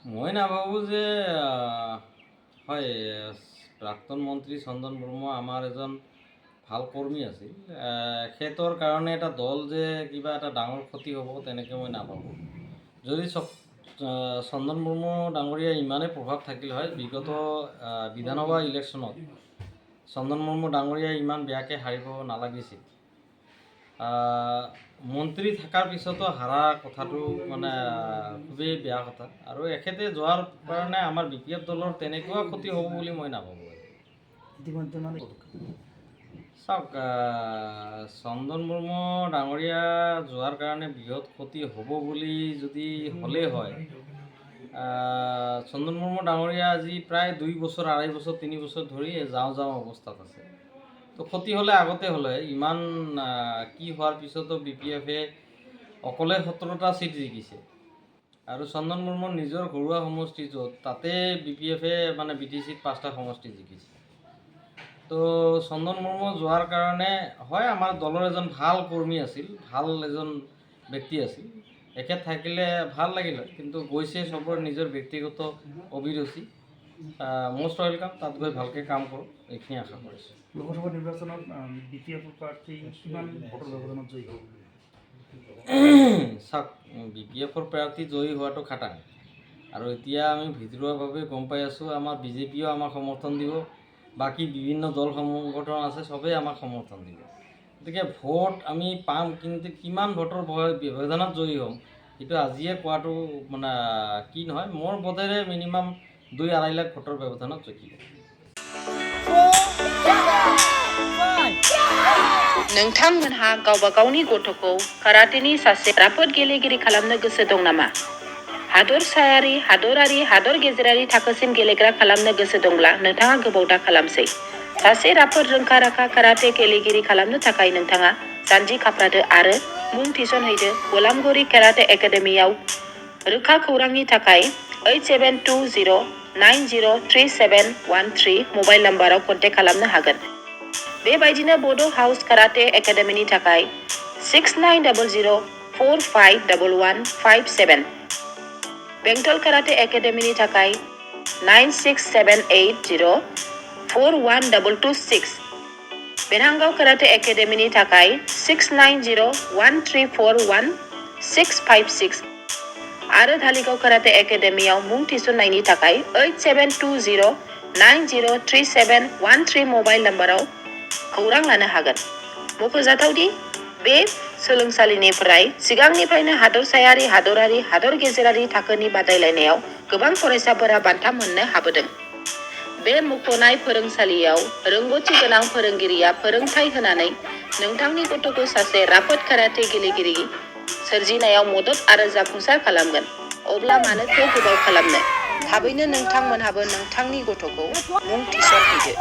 মই নাভাবোঁ যে হয় প্ৰাক্তন মন্ত্ৰী চন্দন বৰ্মা আমাৰ এজন ভাল কৰ্মী আছিল। সেইটোৰ কাৰণে এটা দল যে কিবা এটা ডাঙৰ ক্ষতি হ'ব তেনেকৈ মই নাভাবোঁ। যদি চন্দন বৰ্মা ডাঙৰীয়া ইমানেই প্ৰভাৱ থাকিল হয় বিগত বিধানসভা ইলেকশ্যনত চন্দন বৰ্মা ডাঙৰীয়া ইমান বেয়াকৈ হাৰিব নালাগিছিল। মন্ত্ৰী থকাৰ পিছতো হাৰা কথাটো মানে খুবেই বেয়া কথা আৰু এখেতে যোৱাৰ কাৰণে আমাৰ BPF দলৰ তেনেকুৱা ক্ষতি হ'ব বুলি মই নাভাবোঁ। ইতিমধ্যে মানে চাওক চন্দন বৰ্মা ডাঙৰীয়া যোৱাৰ কাৰণে বৃহৎ ক্ষতি হ'ব বুলি যদি হ'লেই হয় চন্দন বৰ্মা ডাঙৰীয়া আজি প্ৰায় 2 বছৰ 2.5 বছৰ 3 বছৰ ধৰি যাওঁ অৱস্থাত আছে। তো ক্ষতি হ'লে আগতে হ'লে ইমান কি হোৱাৰ পিছতো BPF-এ অকলে 17টা চিট জিকিছে আৰু চন্দন বৰ্মাৰ নিজৰ ঘৰুৱা সমষ্টি য'ত তাতে BPF-এ মানে BTC-ত 5টা সমষ্টি জিকিছে। তো চন্দন বৰ্মা যোৱাৰ কাৰণে হয় আমাৰ দলৰ এজন ভাল কৰ্মী আছিল, ভাল এজন ব্যক্তি আছিল, এখেত থাকিলে ভাল লাগিল হয়, কিন্তু গৈছে চবৰে নিজৰ ব্যক্তিগত অভিৰুচি। মষ্ট ৱেলকাম, তাত গৈ ভালকৈ কাম কৰক এইখিনি আশা কৰিছোঁ। লোকসভা নিৰ্বাচনত BPF প্ৰাৰ্থী কিমান ভোটৰ ব্যৱধানত জয়ী হ'ব? চাওক BPF-ৰ প্ৰাৰ্থী জয়ী হোৱাটো খাটাং আৰু এতিয়া আমি ভিতৰুৱাভাৱে গম পাই আছোঁ আমাৰ BJP-য়েও আমাক সমৰ্থন দিব, বাকী বিভিন্ন দল সংগঠন আছে চবেই আমাক সমৰ্থন দিব। গতিকে ভোট আমি পাম, কিন্তু কিমান ভোটৰ ব্যৱধানত জয়ী হ'ম সেইটো আজিয়ে কোৱাটো মানে কি নহয়, মোৰ বোধেৰে মিনিমাম 2-2.5 লাখ ভোটৰ ব্যৱধানত জিকিব। नोंथांमोनहा गावबा गावनि गथ'खौ काराटेनि सासे राफोद गेलेगिरि खालामनो गोसो दं नामा? हादरसायारि, हादरारि, हादर गेजेरारि थाखोसिम गेलेग्रा खालामनो गोसो दंब्ला नोंथाङा गोबाव दा खालामसै। सासे राफोद रोंखा-राखा काराटे गेलेगिरि खालामनो थाखाय नोंथाङा जानजि खाफ्रादो आरो मुं थिसनहैदो गलामगुरि काराटे एकाडेमियाव। रोखा खौरांनि थाखाय 8720903713 मबाइल नाम्बाराव कन्टेक्ट खालामनो हागोन। बेबायदिनो बड' हाउस काराटे एकाडेमिनि थाखाय 6900451157। बेंटल काराटे एकाडेमिनि थाखाय 9678041226। बेरहांगाव काराटे एकाडेमिनि थाखाय 6901341656 आरो धालिगाव काराटे एकाडेमियाव मुं थिसननायनि थाखाय 8720903713 मबाइल नाम्बाराव खौरां लानो हागोन। मख'जाथावदि बे सोलोंसालिनिफ्राय सिगांनिफ्रायनो हादरसायारि, हादरारि, हादर गेजेरारि थाखोनि बादायलायनायाव गोबां फरायसाफोरा बान्था मोननो हाबोदों। बे मुंख'नाय फोरोंसालियाव रोंग'थि गोनां फोरोंगिरिया फोरोंथाय होनानै नोंथांनि गथ'खौ सासे राफोद काराटे गेलेगिरि सोरजिनायाव मदद आरो जाफुंसार खालामगोन। अब्ला मानोथो गोबाव खालामनो? थाबैनो नोंथांमोनहाबो नोंथांनि गथ'खौ मुं थिसनहैदो।